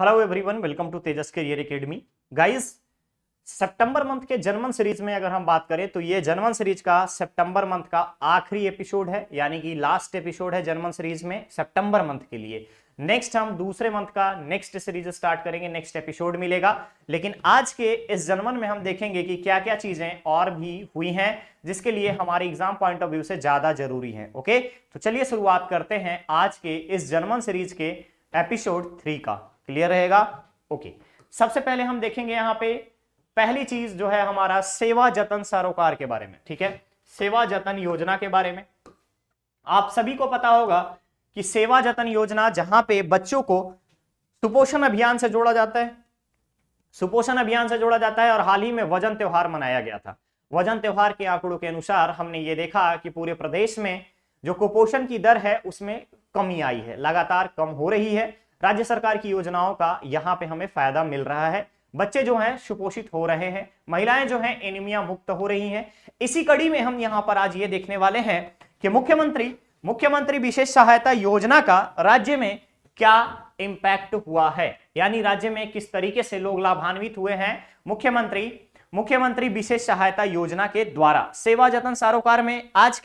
Hello everyone, welcome to Tejas career academy. Guys, सितंबर month के जनमन सीरीज में अगर हम बात करें तो ये जनमन सीरीज का सितंबर मंथ का आखिरी एपिसोड है, यानी कि लास्ट एपिसोड है जनमन सीरीज में सितंबर मंथ के लिए। नेक्स्ट हम दूसरे मंथ का नेक्स्ट सीरीज स्टार्ट करेंगे, नेक्स्ट एपिसोड मिलेगा। लेकिन आज के इस जनमन में हम देखेंगे कि क्या क्या चीजें और भी हुई हैं जिसके लिए हमारे एग्जाम पॉइंट ऑफ व्यू से ज्यादा जरूरी है। ओके, तो चलिए शुरुआत करते हैं आज के इस जनमन सीरीज के एपिसोड 3 का। क्लियर रहेगा? ओके, सबसे पहले हम देखेंगे यहां पे पहली चीज जो है हमारा सेवा जतन सरोकार के बारे में। ठीक है, सेवा जतन योजना के बारे में आप सभी को पता होगा कि सेवा जतन योजना जहां पे बच्चों को सुपोषण अभियान से जोड़ा जाता है, सुपोषण अभियान से जोड़ा जाता है। और हाल ही में वजन त्योहार मनाया गया था। वजन त्योहार के आंकड़ों के अनुसार हमने ये देखा कि पूरे प्रदेश में जो कुपोषण की दर है उसमें कमी आई है, लगातार कम हो रही है। राज्य सरकार की योजनाओं का यहां पे हमें फायदा मिल रहा है। बच्चे जो हैं सुपोषित हो रहे हैं, महिलाएं जो हैं एनीमिया मुक्त हो रही हैं। इसी कड़ी में हम यहां पर आज ये देखने वाले हैं कि मुख्यमंत्री विशेष सहायता योजना का राज्य में क्या इंपैक्ट हुआ है, यानी राज्य में किस तरीके से लोग लाभान्वित हुए हैं मुख्यमंत्री विशेष सहायता योजना के द्वारा। सेवा जतन सरोकार में आज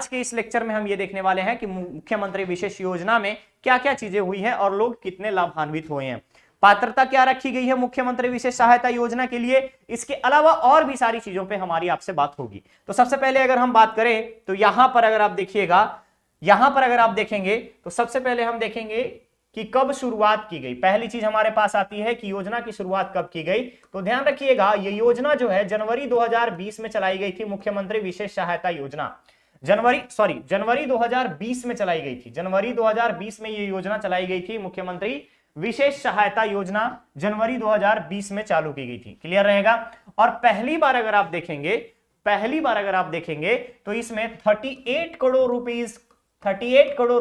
के इस लेक्चर में हम ये देखने वाले हैं कि मुख्यमंत्री विशेष योजना में क्या क्या चीजें हुई हैं और लोग कितने लाभान्वित हुए हैं। पात्रता क्या रखी गई है मुख्यमंत्री विशेष सहायता योजना के लिए, इसके अलावा और भी सारी चीजों पे हमारी आपसे बात होगी। तो सबसे पहले अगर हम बात करें तो यहां पर अगर आप देखेंगे तो सबसे पहले हम देखेंगे कि कब शुरुआत की गई। पहली चीज हमारे पास आती है कि योजना की शुरुआत कब की गई। तो ध्यान रखिएगा, ये योजना जो है जनवरी 2020 में चलाई गई थी। मुख्यमंत्री विशेष सहायता योजना जनवरी 2020 में चलाई गई थी। जनवरी 2020 में ये योजना चलाई गई थी। मुख्यमंत्री विशेष सहायता योजना जनवरी 2020 में चालू की गई थी। क्लियर रहेगा? और पहली बार अगर आप देखेंगे तो इसमें 38 करोड़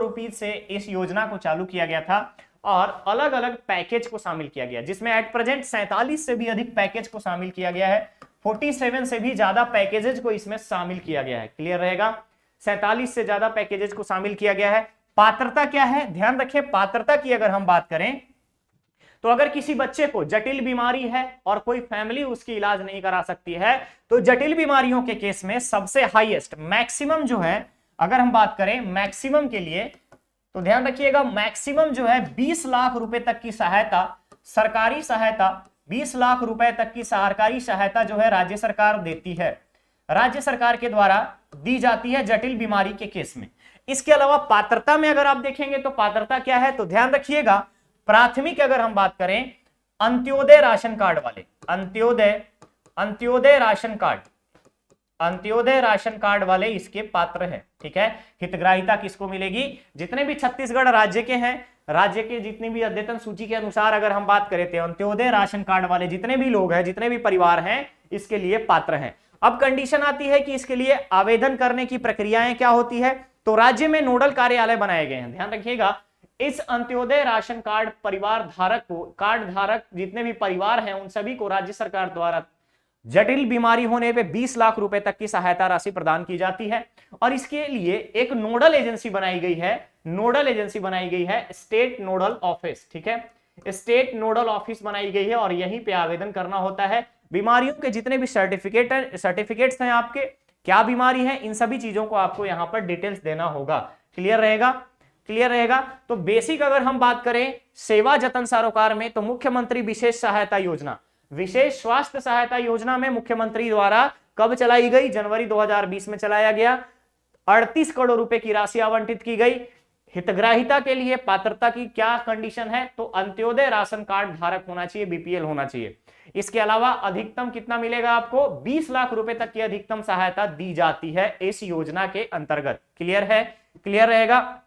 रुपीस से इस योजना को चालू किया गया था और अलग अलग पैकेज को शामिल किया गया, जिसमें एट प्रेजेंट 47 से भी अधिक पैकेज को शामिल किया गया है। 47 से भी ज्यादा पैकेजेज को इसमें शामिल किया गया है। क्लियर रहेगा? 47 से ज्यादा पैकेजेज को शामिल किया गया है। पात्रता क्या है, ध्यान रखिए। पात्रता की अगर हम बात करें तो अगर किसी बच्चे को जटिल बीमारी है और कोई फैमिली उसकी इलाज नहीं करा सकती है तो जटिल बीमारियों के केस में सबसे हाईएस्ट मैक्सिमम जो है, अगर हम बात करें मैक्सिमम के लिए, तो ध्यान रखिएगा मैक्सिमम जो है 20 लाख रुपए तक की सहायता, सरकारी सहायता 20 लाख रुपए तक की सरकारी सहायता जो है राज्य सरकार देती है, राज्य सरकार के द्वारा दी जाती है जटिल बीमारी के केस में। इसके अलावा पात्रता में अगर आप देखेंगे तो पात्रता क्या है, तो ध्यान रखिएगा प्राथमिक अगर हम बात करें अंत्योदय राशन कार्ड वाले, अंत्योदय राशन कार्ड वाले इसके पात्र हैं। ठीक है, हितग्राहिता किसको मिलेगी? जितने भी छत्तीसगढ़ राज्य के जितनी भी अद्यतन सूची के अनुसार अगर हम बात करें तो अंत्योदय राशन कार्ड वाले जितने भी लोग हैं, जितने भी परिवार हैं, इसके लिए पात्र हैं। अब कंडीशन आती है कि इसके लिए आवेदन करने की प्रक्रियाएं क्या होती है। तो राज्य में नोडल कार्यालय बनाए गए हैं। ध्यान रखिएगा, इस अंत्योदय राशन कार्ड परिवार धारक को, कार्ड धारक जितने भी परिवार हैं उन सभी को राज्य सरकार द्वारा जटिल बीमारी होने पे 20 लाख रुपए तक की सहायता राशि प्रदान की जाती है। और इसके लिए एक नोडल एजेंसी बनाई गई है, स्टेट नोडल ऑफिस। ठीक है, स्टेट नोडल ऑफिस बनाई गई है और यहीं पे आवेदन करना होता है। बीमारियों के जितने भी सर्टिफिकेट्स हैं, आपके क्या बीमारी है, इन सभी चीजों को आपको यहां पर डिटेल्स देना होगा। क्लियर रहेगा? तो बेसिक अगर हम बात करें सेवा जतन सरोकार में तो मुख्यमंत्री विशेष सहायता योजना, विशेष स्वास्थ्य सहायता योजना में मुख्यमंत्री द्वारा कब चलाई गई? जनवरी 2020 में चलाया गया। 38 करोड़ रुपए की राशि आवंटित की गई। हितग्राहिता के लिए पात्रता की क्या कंडीशन है? तो अंत्योदय राशन कार्ड धारक होना चाहिए, बीपीएल होना चाहिए। इसके अलावा अधिकतम कितना मिलेगा आपको? 20 लाख रुपए तक की अधिकतम सहायता दी जाती है इस योजना के अंतर्गत। क्लियर रहेगा?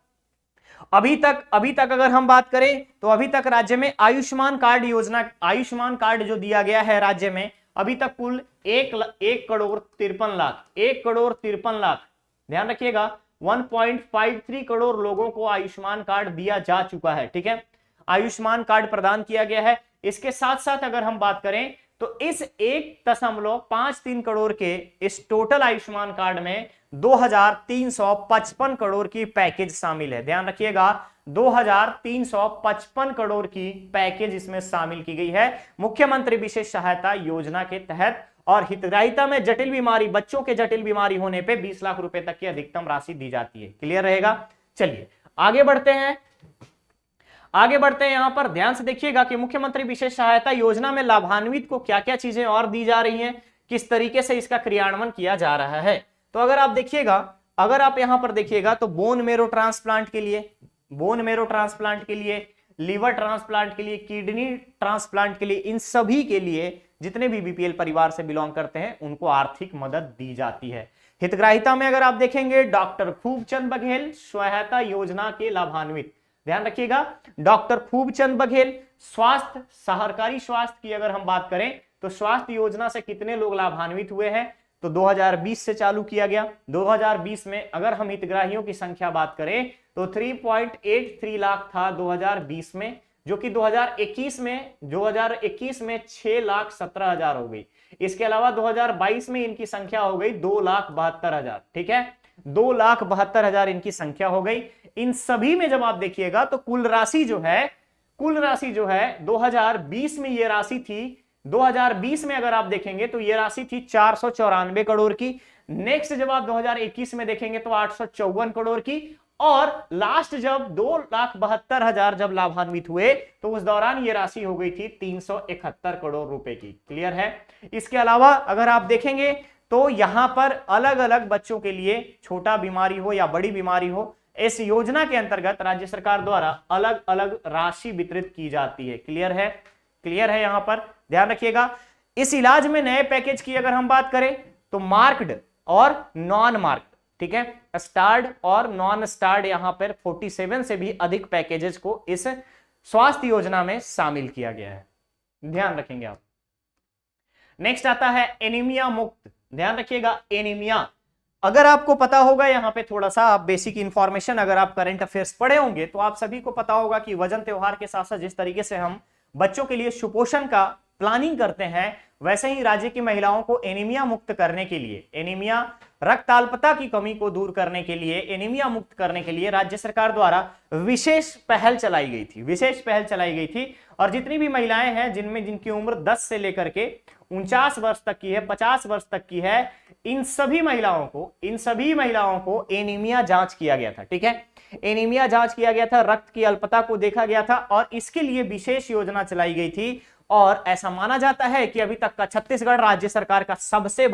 अभी तक अगर हम बात करें तो अभी तक राज्य में आयुष्मान कार्ड योजना, आयुष्मान कार्ड जो दिया गया है राज्य में, अभी तक कुल 1 करोड़ 53 लाख, ध्यान रखिएगा 1.53 करोड़ लोगों को आयुष्मान कार्ड दिया जा चुका है। ठीक है, आयुष्मान कार्ड प्रदान किया गया है। इसके साथ साथ अगर हम बात करें तो इस 1.53 करोड़ के इस टोटल आयुष्मान कार्ड में 2355 करोड़ की पैकेज शामिल है। ध्यान रखिएगा 2355 करोड़ की पैकेज इसमें शामिल की गई है मुख्यमंत्री विशेष सहायता योजना के तहत। और हितग्राहिता में जटिल बीमारी, बच्चों के जटिल बीमारी होने पे 20 लाख रुपए तक की अधिकतम राशि दी जाती है। क्लियर रहेगा। चलिए आगे बढ़ते हैं, आगे बढ़ते हैं। यहां पर ध्यान से देखिएगा कि मुख्यमंत्री विशेष सहायता योजना में लाभान्वित को क्या क्या चीजें और दी जा रही हैं, किस तरीके से इसका क्रियान्वयन किया जा रहा है। तो अगर आप देखिएगा, अगर आप यहां पर देखिएगा तो बोन मेरो ट्रांसप्लांट के लिए, बोन मेरो ट्रांसप्लांट के लिए, लीवर ट्रांसप्लांट के लिए, किडनी ट्रांसप्लांट के लिए, इन सभी के लिए जितने भी बीपीएल परिवार से बिलोंग करते हैं उनको आर्थिक मदद दी जाती है। हितग्राहिता में अगर आप देखेंगे डॉक्टर खूबचंद बघेल सहायता योजना के लाभान्वित, ध्यान रखिएगा डॉक्टर खूबचंद बघेल। स्वास्थ्य, सहकारी स्वास्थ्य की अगर हम बात करें तो स्वास्थ्य योजना से कितने लोग लाभान्वित हुए हैं, तो 2020 से चालू किया गया। 2020 में अगर हम हितग्राहियों की संख्या बात करें तो 3.83 लाख था 2020 में, जो कि 2021 में 6,17,000 हो गई। इसके अलावा 2022 में इनकी संख्या हो गई 2,72,000। ठीक है, 2,72,000 इनकी संख्या हो गई। इन सभी में जब आप देखिएगा तो कुल राशि जो है 2020 में ये राशि थी, 2020 में अगर आप देखेंगे तो ये राशि थी 494 करोड़ की। नेक्स्ट जब आप 2021 में देखेंगे तो 854 करोड़ की, और लास्ट जब 2,72,000 जब लाभान्वित हुए तो उस दौरान ये राशि हो गई थी 371 करोड़ रुपए की। क्लियर है। इसके अलावा अगर आप देखेंगे तो यहां पर अलग अलग बच्चों के लिए, छोटा बीमारी हो या बड़ी बीमारी हो, इस योजना के अंतर्गत राज्य सरकार द्वारा अलग अलग राशि वितरित की जाती है। क्लियर है, क्लियर है। यहां पर ध्यान रखिएगा। इस इलाज में नए पैकेज की अगर हम बात करें तो मार्क्ड और नॉन मार्क्ड, ठीक है, स्टार्ड और नॉन स्टार्ड, यहां पर 47 से भी अधिक पैकेजेस को इस स्वास्थ्य योजना में शामिल किया गया है। ध्यान रखेंगे आप। नेक्स्ट आता है एनीमिया मुक्त। ध्यान रखिएगा एनीमिया, अगर आपको पता होगा, यहां पे थोड़ा सा आप बेसिक इंफॉर्मेशन, अगर आप करंट अफेयर्स पढ़े होंगे तो आप सभी को पता होगा कि वजन त्योहार के साथ साथ जिस तरीके से हम बच्चों के लिए सुपोषण का प्लानिंग करते हैं, वैसे ही राज्य की महिलाओं को एनीमिया मुक्त करने के लिए, एनीमिया रक्त अल्पता की कमी को दूर करने के लिए, एनीमिया मुक्त करने के लिए राज्य सरकार द्वारा विशेष पहल चलाई गई थी, विशेष पहल चलाई गई थी। और जितनी भी महिलाएं हैं जिनकी उम्र 10 से लेकर के 49 वर्ष तक की है, 50 वर्ष तक की है, इन सभी महिलाओं को एनीमिया जांच किया गया था। ठीक है, एनीमिया जांच किया गया था, रक्त की अल्पता को देखा गया था और इसके लिए विशेष योजना चलाई गई थी। और ऐसा माना जाता है कि अभी तक का छत्तीसगढ़ राज्य सरकार का सबसे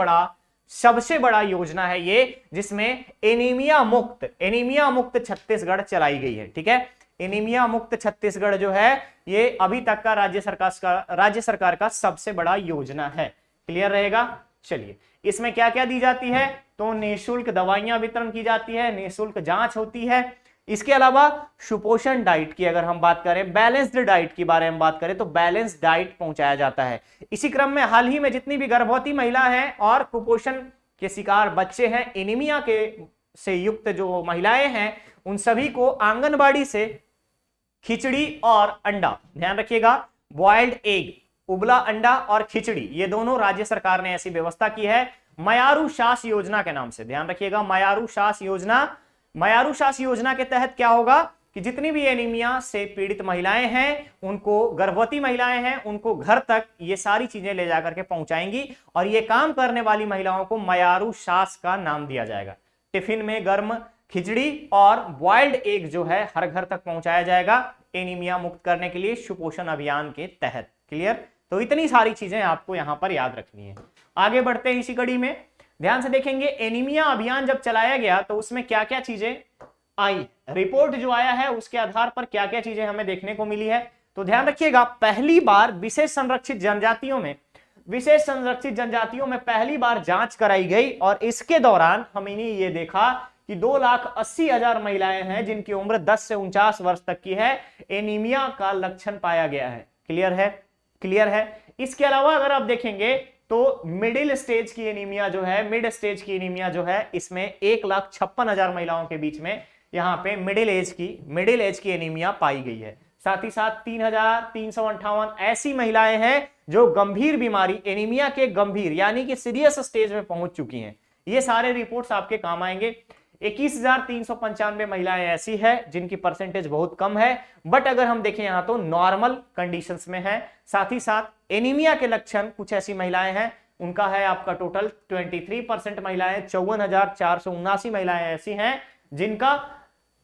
बड़ा योजना है ये, जिसमें एनीमिया मुक्त छत्तीसगढ़ चलाई गई है। ठीक है, एनीमिया मुक्त छत्तीसगढ़ जो है ये अभी तक का राज्य सरकार का सबसे बड़ा योजना है। क्लियर रहेगा। चलिए, इसमें क्या क्या दी जाती है, तो निःशुल्क दवाइयां वितरण की जाती है, निःशुल्क जांच होती है। इसके अलावा सुपोषण डाइट की अगर हम बात करें, बैलेंस्ड डाइट के बारे में बात करें तो बैलेंस्ड डाइट पहुंचाया जाता है। इसी क्रम में हाल ही में जितनी भी गर्भवती महिला है और कुपोषण के शिकार बच्चे हैं, एनीमिया के से युक्त जो महिलाएं हैं, उन सभी को आंगनबाड़ी से खिचड़ी और अंडा, ध्यान रखिएगा, बॉइल्ड एग, उबला अंडा और खिचड़ी, ये दोनों राज्य सरकार ने ऐसी व्यवस्था की है मयारू शास योजना के नाम से। ध्यान रखिएगा, मयारू शास योजना के तहत क्या होगा कि जितनी भी एनीमिया से पीड़ित महिलाएं हैं, उनको, गर्भवती महिलाएं हैं, उनको घर तक ये सारी चीजें ले जाकर के पहुंचाएंगी और ये काम करने वाली महिलाओं को मयारू शास का नाम दिया जाएगा। टिफिन में गर्म खिचड़ी और बॉइल्ड एग जो है हर घर तक पहुंचाया जाएगा एनीमिया मुक्त करने के लिए सुपोषण अभियान के तहत। क्लियर। तो इतनी सारी चीजें आपको यहां पर याद रखनी है। आगे बढ़ते हैं इसी कड़ी में, ध्यान से देखेंगे एनीमिया अभियान जब चलाया गया तो उसमें क्या क्या चीजें आई, रिपोर्ट जो आया है उसके आधार पर क्या क्या चीजें हमें देखने को मिली है। तो ध्यान रखिएगा, पहली बार विशेष संरक्षित जनजातियों में पहली बार जांच कराई गई और इसके दौरान हमने ये देखा कि 2,80,000 महिलाएं हैं जिनकी उम्र 10 से 49 वर्ष तक की है, एनीमिया का लक्षण पाया गया है। क्लियर है, क्लियर है। इसके अलावा अगर आप देखेंगे तो मिडिल स्टेज की एनीमिया जो है, मिड स्टेज की एनीमिया जो है, इसमें 1,56,000 महिलाओं के बीच में यहां पे मिडिल एज की एनीमिया पाई गई है। साथ ही साथ 3,358 ऐसी महिलाएं हैं जो गंभीर बीमारी, एनीमिया के गंभीर यानी कि सीरियस स्टेज में पहुंच चुकी हैं। ये सारे रिपोर्ट्स आपके काम आएंगे। 21,395 महिलाएं ऐसी है जिनकी परसेंटेज बहुत कम है, बट अगर हम देखें यहां तो नॉर्मल कंडीशंस में है। साथ ही साथ एनीमिया के लक्षण कुछ ऐसी महिलाएं हैं, उनका है आपका टोटल 23% महिलाएं। 54,479 महिलाएं ऐसी हैं जिनका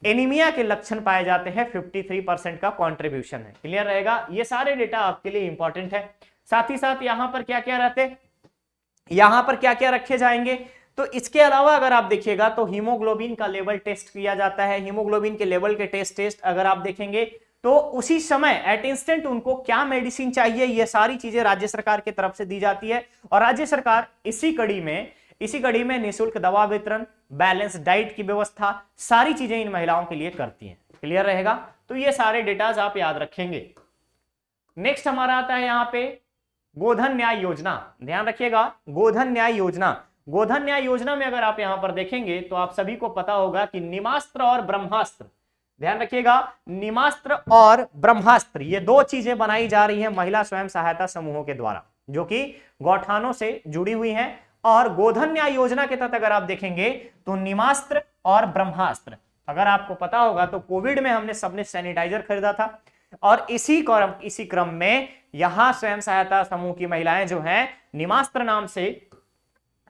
एनीमिया के लक्षण पाए जाते हैं। 53% का कंट्रीब्यूशन है। क्लियर रहेगा, ये सारे डेटा आपके लिए इंपॉर्टेंट है। साथ ही साथ यहां पर क्या क्या रहते, यहां पर क्या क्या रखे जाएंगे, तो इसके अलावा अगर आप देखिएगा तो हीमोग्लोबिन का लेवल टेस्ट किया जाता है। हीमोग्लोबिन के लेवल के टेस्ट अगर आप देखेंगे तो उसी समय एट इंस्टेंट उनको क्या मेडिसिन चाहिए, ये सारी चीजें राज्य सरकार की तरफ से दी जाती है। और राज्य सरकार इसी कड़ी में निःशुल्क दवा वितरण, बैलेंस डाइट की व्यवस्था, सारी चीजें इन महिलाओं के लिए करती हैं। क्लियर रहेगा, तो ये सारे डेटाज आप याद रखेंगे। नेक्स्ट हमारा आता है यहां पे गोधन न्याय योजना। ध्यान रखिएगा, गोधन न्याय योजना। गोधन न्याय योजना में अगर आप यहां पर देखेंगे तो आप सभी को पता होगा कि निमास्त्र और ब्रह्मास्त्र, ध्यान रखिएगा, निमास्त्र और ब्रह्मास्त्र ये दो चीजें बनाई जा रही हैं महिला स्वयं सहायता समूहों के द्वारा, जो कि गौठानों से जुड़ी हुई हैं। और गोधन न्याय योजना के तहत अगर आप देखेंगे तो निमास्त्र और ब्रह्मास्त्र, अगर आपको पता होगा तो कोविड में हमने सबने सैनिटाइजर खरीदा था, और इसी क्रम में यहां स्वयं सहायता समूह की महिलाएं जो हैं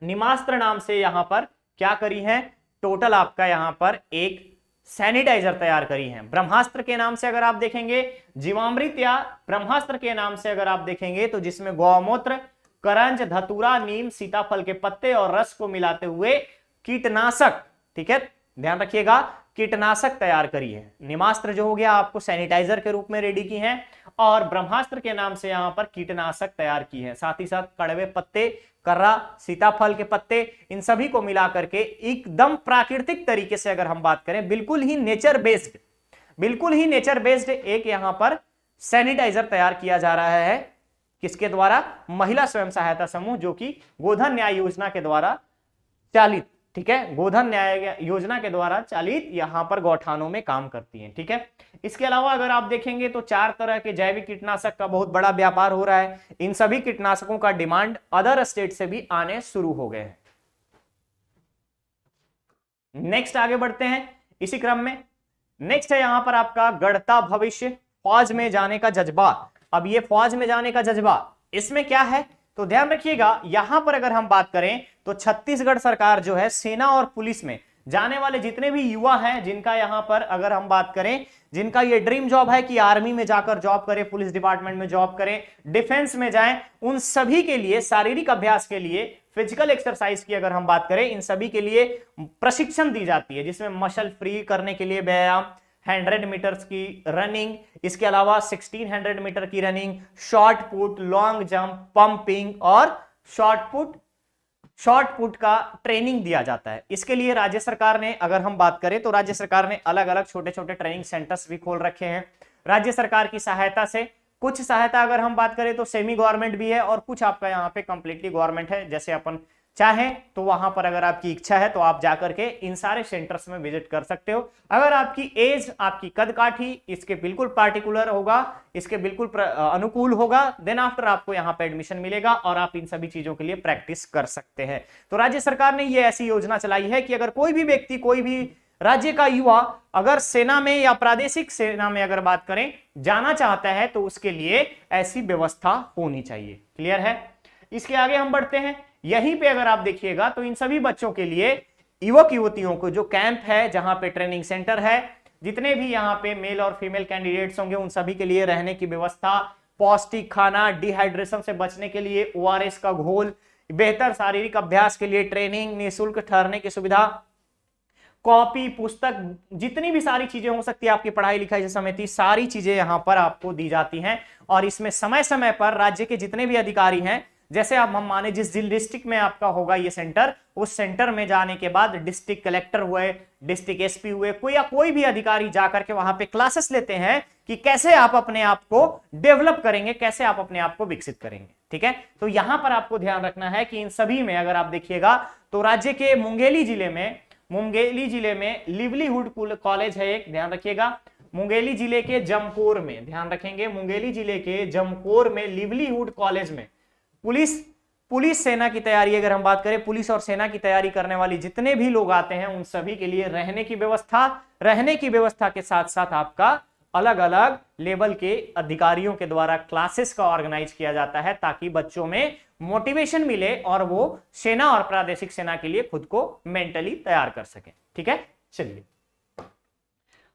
निमास्त्र नाम से यहां पर क्या करी है, टोटल आपका यहां पर एक सैनिटाइजर तैयार करी है। ब्रह्मास्त्र के नाम से अगर आप देखेंगे, जीवामृत या ब्रह्मास्त्र के नाम से अगर आप देखेंगे तो जिसमें गौमूत्र, करंज, धतूरा, नीम, सीताफल के पत्ते और रस को मिलाते हुए कीटनाशक, ठीक है ध्यान रखिएगा, कीटनाशक तैयार करी है। निमास्त्र जो हो गया आपको सैनिटाइजर के रूप में रेडी की है, और ब्रह्मास्त्र के नाम से यहां पर कीटनाशक तैयार की है। साथ ही साथ कड़वे पत्ते, कर्रा, सीताफल के पत्ते, इन सभी को मिला करके एकदम प्राकृतिक तरीके से अगर हम बात करें, बिल्कुल ही नेचर बेस्ड एक यहां पर सैनिटाइजर तैयार किया जा रहा है। किसके द्वारा? महिला स्वयं सहायता समूह, जो कि गोधन न्याय योजना के द्वारा चालित, ठीक है, गोधन न्याय योजना के द्वारा चालित यहां पर गौठानों में काम करती हैं। ठीक है, इसके अलावा अगर आप देखेंगे तो 4 तरह के जैविक कीटनाशक का बहुत बड़ा व्यापार हो रहा है। इन सभी कीटनाशकों का डिमांड अदर स्टेट से भी आने शुरू हो गए हैं। नेक्स्ट आगे बढ़ते हैं इसी क्रम में। नेक्स्ट है यहां पर आपका गढ़ता भविष्य, फौज में जाने का जज्बा। अब ये फौज में जाने का जज्बा, इसमें क्या है तो ध्यान रखिएगा, यहां पर अगर हम बात करें तो छत्तीसगढ़ सरकार जो है सेना और पुलिस में जाने वाले जितने भी युवा हैं, जिनका यहां पर अगर हम बात करें, जिनका ये ड्रीम जॉब है कि आर्मी में जाकर जॉब करें, पुलिस डिपार्टमेंट में जॉब करें, डिफेंस में जाएं, उन सभी के लिए शारीरिक अभ्यास के लिए, फिजिकल एक्सरसाइज की अगर हम बात करें, इन सभी के लिए प्रशिक्षण दी जाती है, जिसमें मसल फ्री करने के लिए व्यायाम, 100 मीटर्स की रनिंग, इसके अलावा 1600 मीटर की running, short put, long jump, pumping और शॉर्ट पुट का ट्रेनिंग दिया जाता है। इसके लिए राज्य सरकार ने अगर हम बात करें तो राज्य सरकार ने अलग अलग छोटे छोटे ट्रेनिंग सेंटर्स भी खोल रखे हैं राज्य सरकार की सहायता से। कुछ सहायता अगर हम बात करें तो सेमी गवर्नमेंट भी है, और कुछ आपका यहाँ पे कंप्लीटली गवर्नमेंट है। जैसे अपन चाहें तो वहां पर अगर आपकी इच्छा है तो आप जाकर के इन सारे सेंटर्स में विजिट कर सकते हो। अगर आपकी एज, आपकी कदकाठी इसके बिल्कुल पार्टिकुलर होगा, इसके बिल्कुल अनुकूल होगा, देन आफ्टर आपको यहाँ पे एडमिशन मिलेगा और आप इन सभी चीजों के लिए प्रैक्टिस कर सकते हैं। तो राज्य सरकार ने ये ऐसी योजना चलाई है कि अगर कोई भी व्यक्ति, कोई भी राज्य का युवा अगर सेना में या प्रादेशिक सेना में अगर बात करें जाना चाहता है तो उसके लिए ऐसी व्यवस्था होनी चाहिए। क्लियर है? इसके आगे हम बढ़ते हैं। यहीं पे अगर आप देखिएगा तो इन सभी बच्चों के लिए, युवक युवतियों को जो कैंप है, जहां पे ट्रेनिंग सेंटर है, जितने भी यहाँ पे मेल और फीमेल कैंडिडेट्स होंगे उन सभी के लिए रहने की व्यवस्था, पौष्टिक खाना, डिहाइड्रेशन से बचने के लिए ORS का घोल, बेहतर शारीरिक अभ्यास के लिए ट्रेनिंग, निःशुल्क ठहरने की सुविधा, कॉपी, पुस्तक, जितनी भी सारी चीजें हो सकती है आपकी पढ़ाई लिखाई से समेती सारी चीजें यहां पर आपको दी जाती हैं। और इसमें समय समय पर राज्य के जितने भी अधिकारी हैं, जैसे आप हम माने जिस डिस्ट्रिक्ट में आपका होगा ये सेंटर, उस सेंटर में जाने के बाद डिस्ट्रिक्ट कलेक्टर हुए, डिस्ट्रिक्ट SP हुए, कोई भी अधिकारी जाकर के वहां पे क्लासेस लेते हैं कि कैसे आप अपने आप को डेवलप करेंगे, कैसे आप अपने आप को विकसित करेंगे। ठीक है, तो यहां पर आपको ध्यान रखना है कि इन सभी में अगर आप देखिएगा तो राज्य के मुंगेली जिले में लिवलीहुड कॉलेज है एक, ध्यान रखिएगा, मुंगेली जिले के जमकोर में, ध्यान रखेंगे, मुंगेली जिले के जमकोर में लिवलीहुड कॉलेज में पुलिस पुलिस सेना की तैयारी, अगर हम बात करें पुलिस और सेना की तैयारी करने वाली जितने भी लोग आते हैं उन सभी के लिए रहने की व्यवस्था के साथ साथ आपका अलग अलग लेवल के अधिकारियों के द्वारा क्लासेस का ऑर्गेनाइज किया जाता है, ताकि बच्चों में मोटिवेशन मिले और वो सेना और प्रादेशिक सेना के लिए खुद को मेंटली तैयार कर सके। ठीक है, चलिए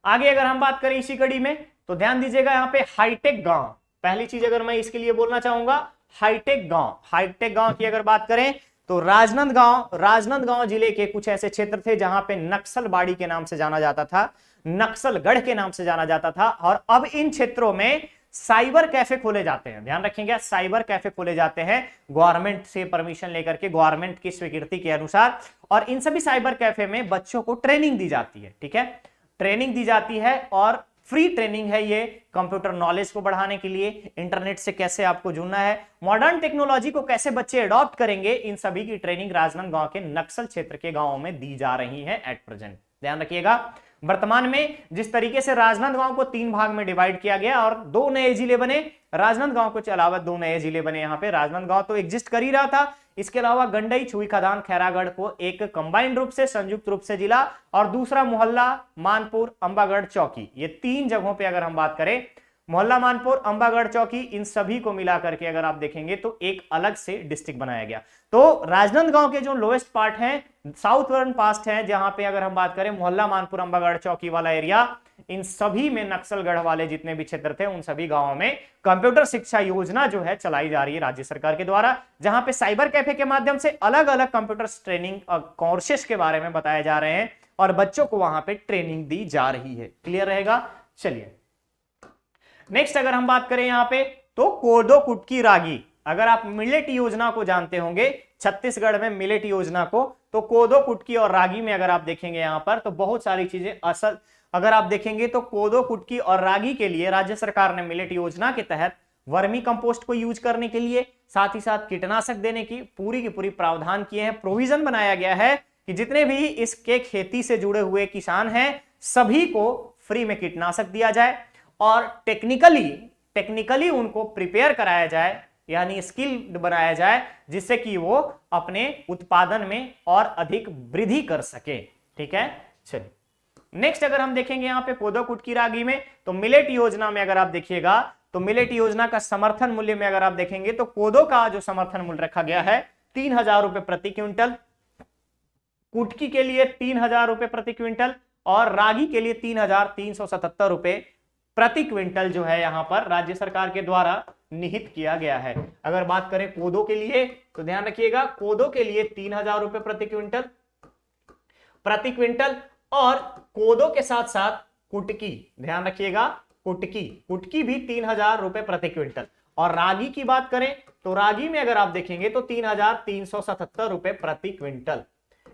आगे अगर हम बात करें इसी कड़ी में, तो ध्यान दीजिएगा यहाँ पे हाईटेक गांव। पहली चीज अगर मैं इसके लिए बोलना चाहूंगा, हाईटेक गांव की अगर बात करें तो राजनांदगांव जिले के कुछ ऐसे क्षेत्र थे जहां पे नक्सलबाड़ी के नाम से जाना जाता था, नक्सलगढ़ के नाम से जाना जाता था, और अब इन क्षेत्रों में साइबर कैफे खोले जाते हैं। ध्यान रखेंगे, साइबर कैफे खोले जाते हैं गवर्नमेंट से परमिशन लेकर के, गवर्नमेंट की स्वीकृति के अनुसार, और इन सभी साइबर कैफे में बच्चों को ट्रेनिंग दी जाती है। ठीक है, ट्रेनिंग दी जाती है और फ्री ट्रेनिंग है ये, कंप्यूटर नॉलेज को बढ़ाने के लिए, इंटरनेट से कैसे आपको जुड़ना है, मॉडर्न टेक्नोलॉजी को कैसे बच्चे अडॉप्ट करेंगे, इन सभी की ट्रेनिंग राजनांदगांव के नक्सल क्षेत्र के गांवों में दी जा रही है एट प्रेजेंट। ध्यान रखिएगा, वर्तमान में जिस तरीके से राजनांदगांव को 3 भाग में डिवाइड किया गया और 2 नए जिले बने, राजनांदगांव के अलावा 2 नए जिले बने। यहाँ पे राजनांदगांव तो एग्जिस्ट कर ही रहा था, इसके अलावा गंडई, छुई खदान, खैरागढ़ को एक कंबाइंड रूप से, संयुक्त रूप से जिला, और दूसरा मोहल्ला, मानपुर, अंबागढ़, चौकी, ये 3 जगहों पे अगर हम बात करें, मोहल्ला, मानपुर, अंबागढ़, चौकी, इन सभी को मिला करके अगर आप देखेंगे तो एक अलग से डिस्ट्रिक्ट बनाया गया। तो राजनांदगांव के जो लोएस्ट पार्ट है, साउथर्न पास्ट है, जहां पे अगर हम बात करें मोहल्ला, मानपुर, अंबागढ़, चौकी वाला एरिया, इन सभी में नक्सलगढ़ वाले जितने भी क्षेत्र थे उन सभी गांवों में कंप्यूटर शिक्षा योजना जो है चलाई जा रही है राज्य सरकार के द्वारा, जहां पे साइबर कैफे के माध्यम से अलग अलग कंप्यूटर ट्रेनिंग और कोर्सेस के बारे में बताए जा रहे हैं और बच्चों को वहां पे ट्रेनिंग दी जा रही है। क्लियर रहेगा, चलिए नेक्स्ट अगर हम बात करें यहां पे, तो कोदो कुटकी रागी, अगर आप मिलेट योजना को जानते होंगे, छत्तीसगढ़ में मिलेट योजना को, तो कोदो कुटकी और रागी में अगर आप देखेंगे यहां पर तो बहुत सारी चीजें असल, अगर आप देखेंगे तो कोदो कुटकी और रागी के लिए राज्य सरकार ने मिलेट योजना के तहत वर्मी कंपोस्ट को यूज करने के लिए, साथ ही साथ कीटनाशक देने की पूरी प्रावधान किए हैं। प्रोविजन बनाया गया है कि जितने भी इसके खेती से जुड़े हुए किसान हैं सभी को फ्री में कीटनाशक दिया जाए और टेक्निकली उनको प्रिपेयर कराया जाए, यानी स्किल बनाया जाए, जिससे कि वो अपने उत्पादन में और अधिक वृद्धि कर सके। ठीक है, चलिए नेक्स्ट अगर हम देखेंगे यहाँ पे कोदो कुटकी रागी में, तो मिलेट योजना में अगर आप देखिएगा तो मिलेट योजना का समर्थन मूल्य में अगर आप देखेंगे तो कोदो का जो समर्थन मूल्य रखा गया है 3000 रुपए प्रति क्विंटल, कुटकी के लिए 3000 रुपए प्रति क्विंटल और रागी के लिए 3377 रुपए प्रति क्विंटल जो है यहां पर राज्य सरकार के द्वारा निहित किया गया है। अगर बात करें कोदो के लिए तो ध्यान रखिएगा, कोदो के लिए 3000 रुपए प्रति क्विंटल और कोदो के साथ साथ कुटकी, ध्यान रखिएगा कुटकी भी 3000 रुपए प्रति क्विंटल, और रागी की बात करें तो रागी में अगर आप देखेंगे तो 3377 रुपए प्रति क्विंटल।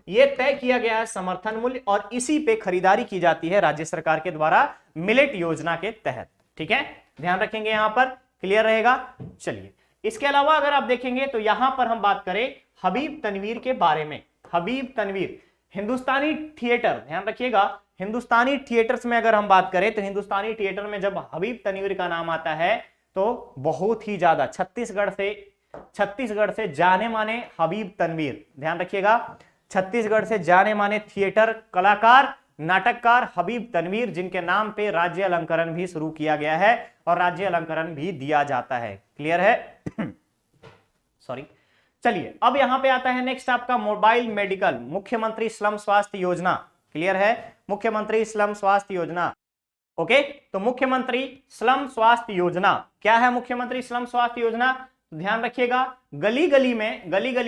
यह तय किया गया है समर्थन मूल्य और इसी पे खरीदारी की जाती है राज्य सरकार के द्वारा मिलेट योजना के तहत। ठीक है, ध्यान रखेंगे यहां पर, क्लियर रहेगा। चलिए इसके अलावा अगर आप देखेंगे तो यहां पर हम बात करें हबीब तनवीर के बारे में। हबीब तनवीर हिंदुस्तानी थिएटर, ध्यान रखिएगा, हिंदुस्तानी थिएटर्स में अगर हम बात करें तो हिंदुस्तानी थिएटर में जब हबीब तनवीर का नाम आता है तो बहुत ही ज्यादा छत्तीसगढ़ से जाने माने हबीब तनवीर, ध्यान रखिएगा, छत्तीसगढ़ से जाने माने थिएटर कलाकार, नाटककार हबीब तनवीर, जिनके नाम पे राज्य अलंकरण भी शुरू किया गया है और राज्य अलंकरण भी दिया जाता है। क्लियर है सॉरी। चलिए अब यहां पे आता है नेक्स्ट आपका मोबाइल मेडिकल, मुख्यमंत्री श्रम स्वास्थ्य योजना। क्लियर है, मुख्यमंत्री श्रम स्वास्थ्य योजना। ओके, तो मुख्यमंत्री श्रम स्वास्थ्य योजना क्या है? मुख्यमंत्री श्रम स्वास्थ्य योजना, ध्यान रखिएगा, गली गली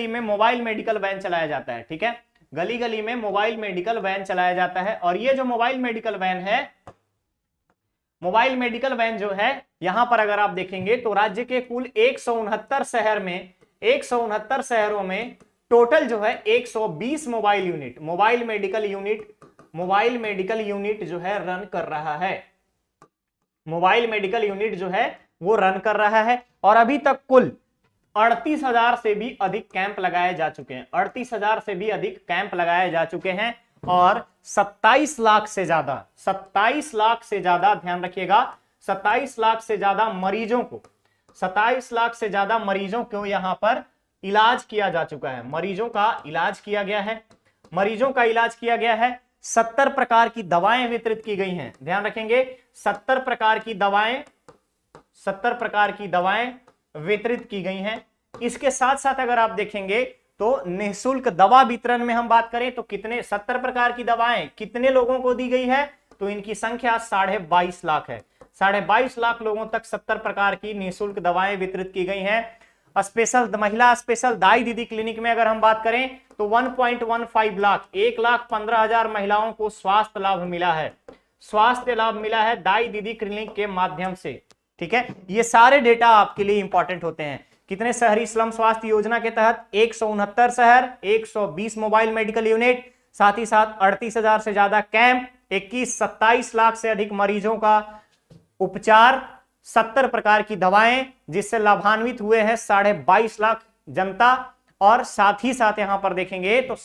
में मोबाइल मेडिकल वैन चलाया जाता है। ठीक है, गली गली में मोबाइल मेडिकल वैन चलाया जाता है और ये जो मोबाइल मेडिकल वैन है, मोबाइल मेडिकल वैन जो है यहां पर अगर आप देखेंगे तो राज्य के कुल 169 शहर में, 169 शहरों में टोटल जो है 120 मोबाइल मेडिकल यूनिट जो है रन कर रहा है, मोबाइल मेडिकल यूनिट जो है वो रन कर रहा है और अभी तक कुल 38,000 से भी अधिक कैंप लगाए जा चुके हैं, 38,000 से भी अधिक कैंप लगाए जा चुके हैं और 27 लाख से ज्यादा, ध्यान रखिएगा, 27 लाख से ज्यादा मरीजों को, 27 लाख से ज्यादा मरीजों को यहां पर इलाज किया जा चुका है, मरीजों का इलाज किया गया है, मरीजों का इलाज किया गया है। 70 प्रकार की दवाएं वितरित की गई हैं, ध्यान रखेंगे 70 प्रकार की दवाएं, 70 प्रकार की दवाएं वितरित की गई हैं। इसके साथ साथ अगर आप देखेंगे तो निःशुल्क दवा वितरण में हम बात करें तो कितने 70 प्रकार की दवाएं कितने लोगों को दी गई है, तो इनकी संख्या 22.5 लाख है। 22.5 लाख लोगों तक 70 प्रकार की निःशुल्क दवाएं वितरित की गई हैं। स्पेशल महिला स्पेशल दाई दीदी क्लिनिक में अगर हम बात करें तो 1.15 लाख 1,15,000 महिलाओं को स्वास्थ्य लाभ मिला है, स्वास्थ्य लाभ मिला है दाई दीदी क्लिनिक के माध्यम से। ठीक है, ये सारे डेटा आपके लिए इंपॉर्टेंट होते हैं। कितने शहरी स्लम स्वास्थ्य योजना के तहत 169 शहर, 120 मोबाइल मेडिकल यूनिट, साथ ही साथ 38,000 से ज्यादा कैंप, 27 लाख से अधिक मरीजों का उपचार, 70 प्रकार की दवाएं जिससे लाभान्वित हुए हैं 22.5 लाख जनता, और साथ ही साथ यहां पर देखेंगे तो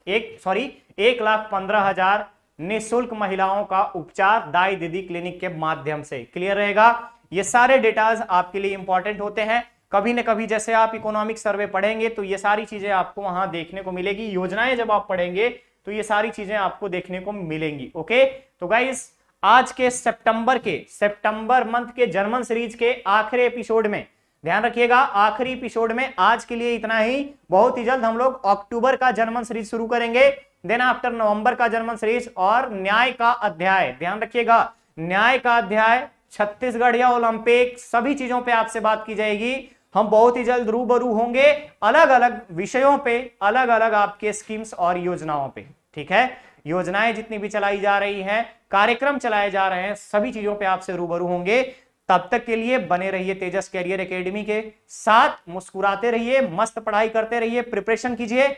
1,15,000 निःशुल्क महिलाओं का उपचार दाई दीदी क्लिनिक के माध्यम से। क्लियर रहेगा, ये सारे डेटाज आपके लिए इंपॉर्टेंट होते हैं। कभी न कभी जैसे आप इकोनॉमिक सर्वे पढ़ेंगे तो ये सारी चीजें आपको वहां देखने को मिलेगी, योजनाएं जब आप पढ़ेंगे तो ये सारी चीजें आपको देखने को मिलेंगी। ओके, तो गाइस आज के सितंबर मंथ के जर्मन सीरीज के आखिरी एपिसोड में ध्यान रखिएगा, आखिरी एपिसोड में आज के लिए इतना ही। बहुत ही जल्द हम लोग अक्टूबर का जर्मन सीरीज शुरू करेंगे, देन आफ्टर नवंबर का जर्मन सीरीज, और न्याय का अध्याय, ध्यान रखिएगा न्याय का अध्याय, छत्तीसगढ़ या ओलंपिक, सभी चीजों पे आपसे बात की जाएगी। हम बहुत ही जल्द रूबरू होंगे अलग अलग विषयों पे, अलग अलग आपके स्कीम्स और योजनाओं पे। ठीक है, योजनाएं जितनी भी चलाई जा रही हैं, कार्यक्रम चलाए जा रहे हैं, सभी चीजों पे आपसे रूबरू होंगे। तब तक के लिए बने रहिए तेजस कैरियर एकेडमी के साथ, मुस्कुराते रहिए, मस्त पढ़ाई करते रहिए, प्रिपरेशन कीजिए।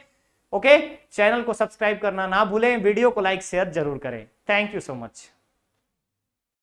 ओके, चैनल को सब्सक्राइब करना ना भूलें, वीडियो को लाइक शेयर जरूर करें। Thank you so much.